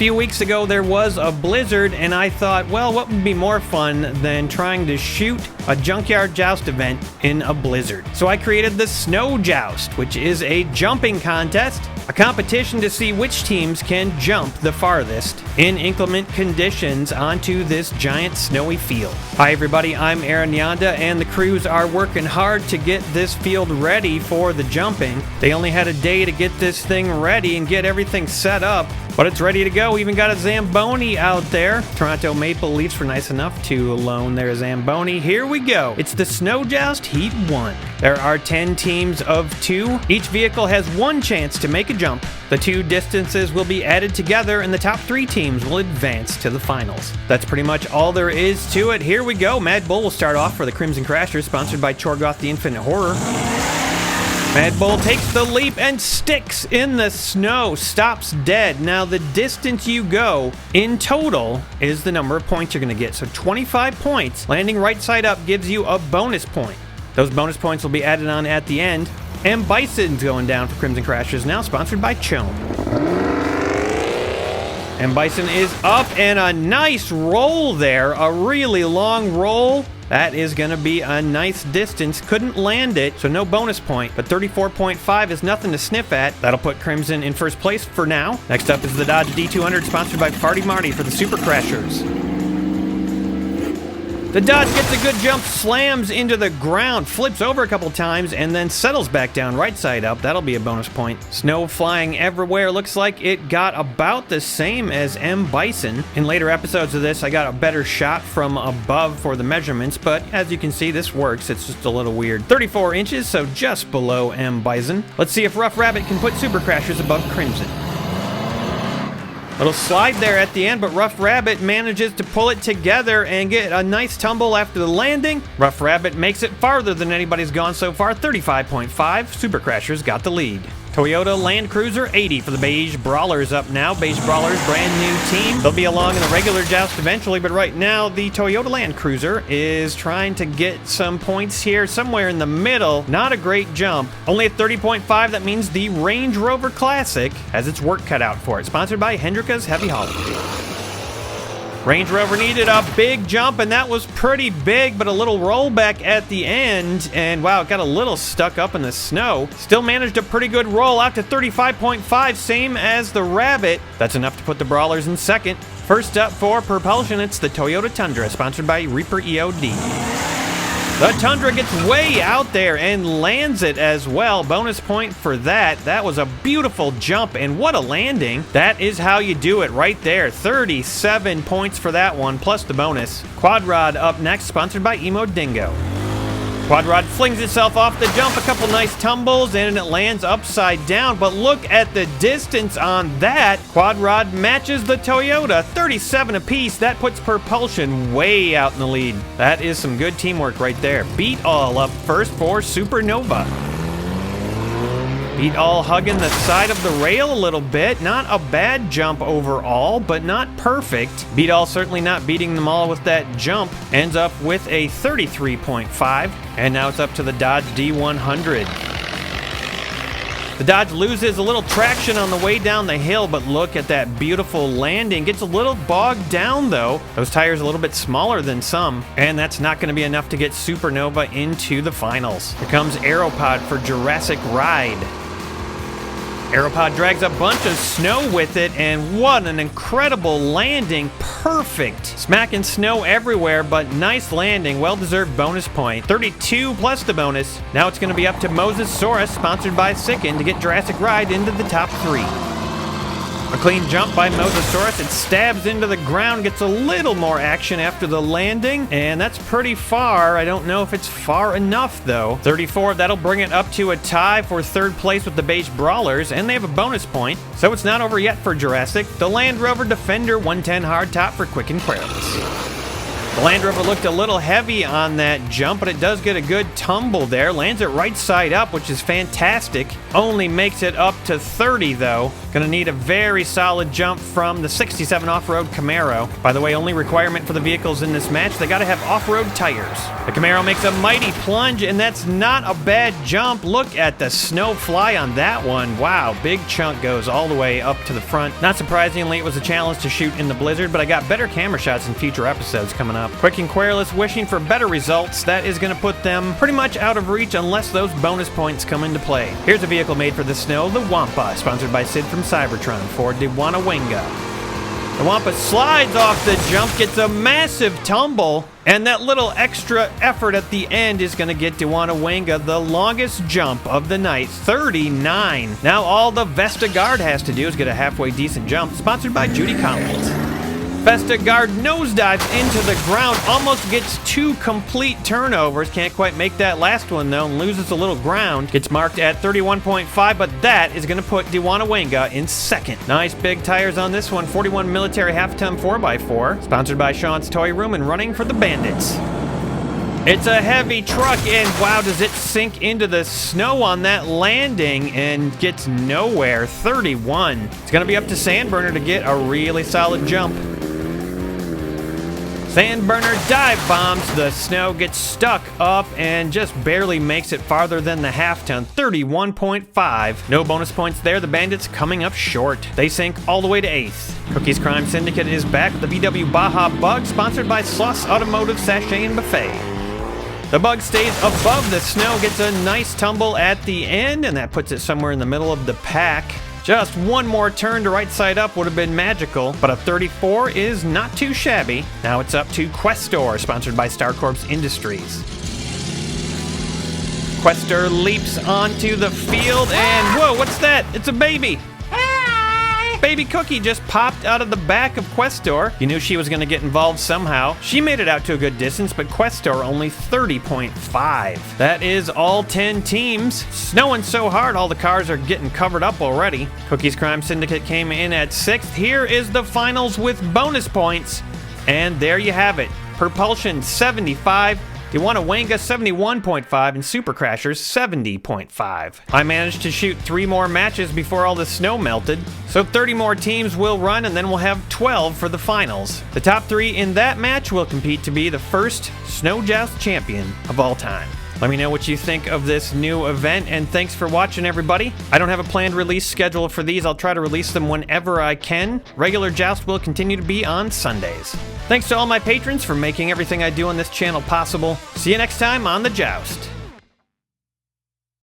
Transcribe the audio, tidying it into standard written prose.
few weeks ago there was a blizzard, and I thought, well, what would be more fun than trying to shoot a Junkyard Joust event in a blizzard? So I created the Snow Joust, which is a jumping contest, a competition to see which teams can jump the farthest in inclement conditions onto this giant snowy field. Hi everybody, I'm Aaron Yonda, and the crews are working hard to get this field ready for the jumping. They only had a day to get this thing ready and get everything set up, but it's ready to go. We even got a Zamboni out there. Toronto Maple Leafs were nice enough to loan their Zamboni. Here we go. It's the Snow Joust Heat 1. There are 10 teams of 2. Each vehicle has one chance to make a jump. The two distances will be added together, and the top 3 teams will advance to the finals. That's pretty much all there is to it. Here we go. Mad Bull will start off for the Crimson Crashers, sponsored by Chorgoth the Infinite Horror. Mad Bull takes the leap and sticks in the snow, stops dead. Now the distance you go in total is the number of points you're going to get. So 25 points. Landing right side up gives you a bonus point. Those bonus points will be added on at the end. And Bison's going down for Crimson Crashers now, sponsored by Chome. And Bison is up, and a nice roll there, a really long roll. That is going to be a nice distance. Couldn't land it, so no bonus point, but 34.5 is nothing to sniff at. That'll put Crimson in first place for now. Next up is the Dodge D200, sponsored by Farty Marty for the Super Crashers. The Dodge gets a good jump, slams into the ground, flips over a couple times, and then settles back down right side up. That'll be a bonus point. Snow flying everywhere. Looks like it got about the same as M. Bison. In later episodes of this, I got a better shot from above for the measurements, but as you can see, this works. It's just a little weird. 34 inches, so just below M. Bison. Let's see if Rough Rabbit can put Super Crashers above Crimson. Little slide there at the end, but Rough Rabbit manages to pull it together and get a nice tumble after the landing. Rough Rabbit makes it farther than anybody's gone so far, 35.5. Super Crashers got the lead. Toyota Land Cruiser 80 for the Beige Brawlers up now. Beige Brawlers, brand new team. They'll be along in the regular joust eventually, but right now the Toyota Land Cruiser is trying to get some points here somewhere in the middle. Not a great jump. Only at 30.5, that means the Range Rover Classic has its work cut out for it. Sponsored by Hendrika's Heavy Haulage. Range Rover needed a big jump, and that was pretty big, but a little rollback at the end, and wow, it got a little stuck up in the snow. Still managed a pretty good roll out to 35.5, same as the Rabbit. That's enough to put the Brawlers in second. First up for propulsion, it's the Toyota Tundra, sponsored by Reaper EOD. The Tundra gets way out there and lands it as well. Bonus point for that. That was a beautiful jump, and what a landing. That is how you do it right there. 37 points for that one, plus the bonus. Quad Rod up next, sponsored by Emo Dingo. Quad Rod flings itself off the jump, a couple nice tumbles, and it lands upside down. But look at the distance on that. Quad Rod matches the Toyota, 37 apiece. That puts propulsion way out in the lead. That is some good teamwork right there. Beat All up first for Supernova. Beat All hugging the side of the rail a little bit. Not a bad jump overall, but not perfect. Beat All certainly not beating them all with that jump. Ends up with a 33.5. And now it's up to the Dodge D100. The Dodge loses a little traction on the way down the hill, but look at that beautiful landing. Gets a little bogged down though. Those tires a little bit smaller than some, and that's not going to be enough to get Supernova into the finals. Here comes Aeropod for Jurassic Ride. Aeropod drags a bunch of snow with it, and what an incredible landing. Perfect. Smacking snow everywhere, but nice landing. Well-deserved bonus point. 32 plus the bonus. Now it's going to be up to Mosasaurus, sponsored by Sicken, to get Jurassic Ride into the top 3. A clean jump by Mosasaurus. It stabs into the ground, gets a little more action after the landing, and that's pretty far. I don't know if it's far enough, though. 34, that'll bring it up to a tie for third place with the Beige Brawlers, and they have a bonus point, so it's not over yet for Jurassic. The Land Rover Defender 110 hardtop for Quick and Querulous. The Land Rover looked a little heavy on that jump, but it does get a good tumble there. Lands it right side up, which is fantastic. Only makes it up to 30, though. Gonna need a very solid jump from the 67 off-road Camaro. By the way, only requirement for the vehicles in this match, they gotta have off-road tires. The Camaro makes a mighty plunge, and that's not a bad jump. Look at the snow fly on that one. Wow, big chunk goes all the way up to the front. Not surprisingly, it was a challenge to shoot in the blizzard, but I got better camera shots in future episodes coming up. Quick and Querulous wishing for better results. That is going to put them pretty much out of reach unless those bonus points come into play. Here's a vehicle made for the snow, the Wampa, sponsored by Sid from Cybertron for diecastdemolitionderby. The Wampa slides off the jump, gets a massive tumble, and that little extra effort at the end is going to get diecastdemolitionderby the longest jump of the night, 39. Now all the Vestagard has to do is get a halfway decent jump, sponsored by Judy Collins. Vestagard nosedives into the ground, almost gets 2 complete turnovers. Can't quite make that last one, though, and loses a little ground. Gets marked at 31.5, but that is going to put diecastdemolitionderby in second. Nice big tires on this one, 41 military half-ton 4x4, sponsored by Sean's Toy Room and running for the Bandits. It's a heavy truck, and wow, does it sink into the snow on that landing and gets nowhere. 31. It's going to be up to Sandburner to get a really solid jump. Sandburner dive bombs, the snow gets stuck up and just barely makes it farther than the half-ton, 31.5. No bonus points there, the Bandits coming up short. They sink all the way to 8th. Cookies Crime Syndicate is back with the VW Baja Bug, sponsored by Sloss Automotive Sachet and Buffet. The Bug stays above the snow, gets a nice tumble at the end, and that puts it somewhere in the middle of the pack. Just one more turn to right side up would have been magical, but a 34 is not too shabby. Now it's up to Questor, sponsored by StarCorps Industries. Questor leaps onto the field, and whoa, what's that? It's a baby! Baby Cookie just popped out of the back of Questor. You knew she was going to get involved somehow. She made it out to a good distance, but Questor only 30.5. That is all 10 teams. Snowing so hard, all the cars are getting covered up already. Cookies Crime Syndicate came in at 6th. Here is the finals with bonus points. And there you have it. Propulsion 75. diecastdemolitionderby 71.5 and Super Crashers 70.5. I managed to shoot 3 more matches before all the snow melted, so 30 more teams will run and then we'll have 12 for the finals. The top 3 in that match will compete to be the first Snow Joust champion of all time. Let me know what you think of this new event, and thanks for watching, everybody. I don't have a planned release schedule for these. I'll try to release them whenever I can. Regular Joust will continue to be on Sundays. Thanks to all my patrons for making everything I do on this channel possible. See you next time on The Joust.